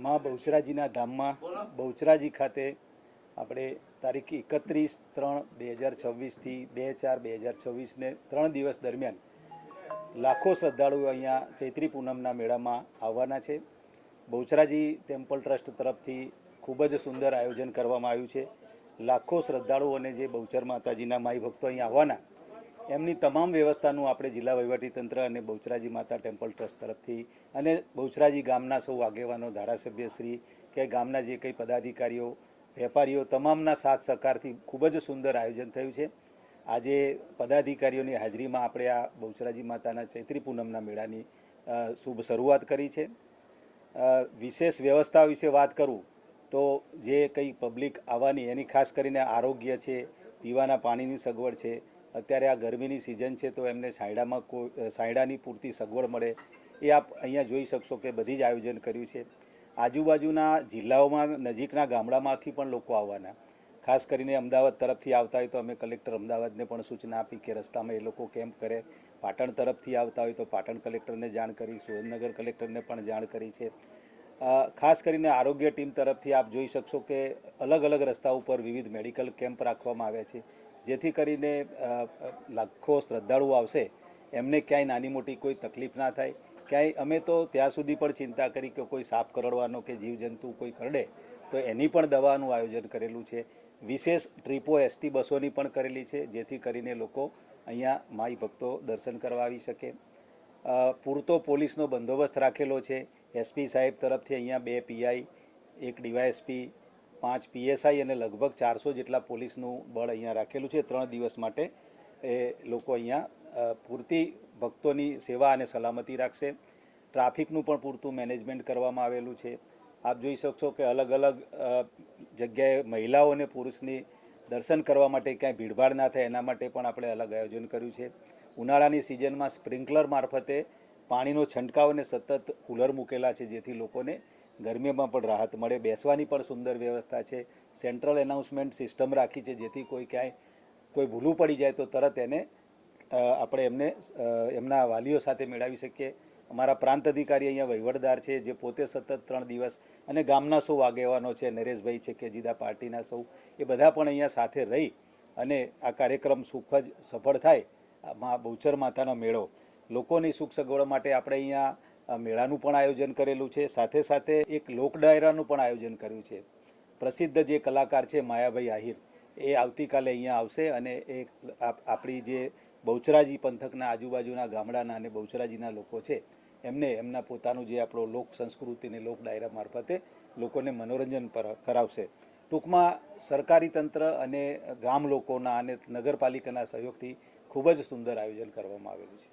માં બહુચરાજીના ધામમાં બહુચરાજી ખાતે આપણે તારીખ 31/3/2026 થી 2/4/2026 3 દિવસ દરમિયાન લાખો શ્રદ્ધાળુઓ અહીંયા ચૈત્રી પૂનમના મેળામાં આવવાના છે। બહુચરાજી ટેમ્પલ ટ્રસ્ટ તરફથી ખૂબ જ સુંદર આયોજન કરવામાં આવ્યું છે। લાખો શ્રદ્ધાળુઓને જે બહુચર માતાજીના માઈ ભક્તો અહીં આવવાના એમની તમામ વ્યવસ્થાનું આપણે જિલ્લા વહીવટીતંત્ર અને બહુચરાજી માતા ટેમ્પલ ટ્રસ્ટ તરફથી અને બહુચરાજી ગામના સૌ આગેવાનો ધારાસભ્યશ્રી કે ગામના જે કંઈ પદાધિકારીઓ વેપારીઓ તમામના સાથ સહકારથી ખૂબ જ સુંદર આયોજન થયું છે। આજે પદાધિકારીઓની હાજરીમાં આપણે આ બહુચરાજી માતાના ચૈત્રી પૂનમના મેળાની શુભ શરૂઆત કરી છે। વિશેષ વ્યવસ્થા વિશે વાત કરું તો જે કંઈ પબ્લિક આવવાની એની ખાસ કરીને આરોગ્ય છે, પીવાના પાણીની સગવડ છે। અત્યારે આ ગરમીની સિઝન છે તો એમને છાંયડાની પૂરતી સગવડ મળે એ આપ અહીંયા જોઈ શકશો કે બધી જ આયોજન કર્યું છે। આજુબાજુના જિલ્લાઓમાં નજીકના ગામડામાંથી પણ લોકો આવવાના, ખાસ કરીને અમદાવાદ તરફથી આવતા હોય તો અમે કલેક્ટર અમદાવાદને પણ સૂચના આપી કે રસ્તામાં એ લોકો કેમ્પ કરે। પાટણ તરફથી આવતા હોય તો પાટણ કલેક્ટરને જાણ કરી, સુરેન્દ્રનગર કલેક્ટરને પણ જાણ કરી છે। ખાસ કરીને આરોગ્ય ટીમ તરફથી આપ જોઈ શકશો કે અલગ અલગ રસ્તા ઉપર વિવિધ મેડિકલ કેમ્પ રાખવામાં આવ્યા છે, જેથી કરીને લાખો શ્રદ્ધાળુઓ આવશે એમને ક્યાંય નાની મોટી કોઈ તકલીફ ના થાય। ક્યાંય અમે તો ત્યાં સુધી પણ ચિંતા કરી કે કોઈ સાપ કરડવાનો કે જીવજંતુ કોઈ કરડે તો એની પણ દવાનું આયોજન કરેલું છે। વિશેષ ટ્રીપો એસટી બસોની પણ કરેલી છે, જેથી કરીને લોકો અહીંયા માઈ ભક્તો દર્શન કરવા આવી શકે। પૂરતો પોલીસનો બંદોબસ્ત રાખેલો છે। એસપી સાહેબ તરફથી અહીંયા 2 પીઆઈ, 1 ડીવાયએસપી, 5 પીએસઆઈ અને લગભગ 400 જેટલા પોલીસનું બળ અહીંયા રાખેલું છે। 3 દિવસ માટે એ લોકો અહીંયા પૂરતી ભક્તોની સેવા અને સલામતી રાખશે। ટ્રાફિકનું પણ પૂરતું મેનેજમેન્ટ કરવામાં આવેલું છે। આપ જોઈ શકશો કે અલગ અલગ જગ્યાએ મહિલાઓ અને પુરુષની દર્શન કરવા માટે ક્યાંય ભીડભાડ ના થાય એના માટે પણ આપણે અલગ આયોજન કર્યું છે। ઉનાળાની સિઝનમાં સ્પ્રિંકલર મારફતે પાણીનો છંટકાવ અને સતત કુલર મૂકેલા છે, જેથી લોકોને ગરમીમાં પણ રાહત મળે। બેસવાની પણ સુંદર વ્યવસ્થા છે। સેન્ટ્રલ એનાઉન્સમેન્ટ સિસ્ટમ રાખી છે, જેથી ક્યાંય કોઈ ભૂલું પડી જાય તો તરત એને આપણે એમના વાલીઓ સાથે મેળવી શકીએ। અમારા પ્રાંત અધિકારી અહીંયા વહીવટદાર છે, જે પોતે સતત 3 દિવસ અને ગામના સૌ આગેવાનો છે, નરેશભાઈ છે કે જીદા પાર્ટીના સૌ, એ બધા પણ અહીંયા સાથે રહી અને આ કાર્યક્રમ સુખદ સફળ થાય। બહુચર માતાનો મેળો લોકોની સુખ સગવડ માટે આપણે અહીંયા મેળાનું પણ આયોજન કરેલું છે, સાથે સાથે એક લોક ડાયરાનું પણ આયોજન કર્યું છે। પ્રસિદ્ધ જે કલાકાર છે માયાભાઈ આહિર, એ આવતીકાલે અહીંયા આવશે અને એ આપણી જે બહુચરાજી પંથકના આજુબાજુના ગામડાના અને બહુચરાજીના લોકો છે એમને એમના પોતાનું જે આપણો લોક સંસ્કૃતિને લોક ડાયરા મારફતે લોકોને મનોરંજન કરાવશે। ટૂંકમાં સરકારી તંત્ર અને ગામ લોકોના અને નગરપાલિકાના સહયોગથી ખૂબ જ સુંદર આયોજન કરવામાં આવેલું છે।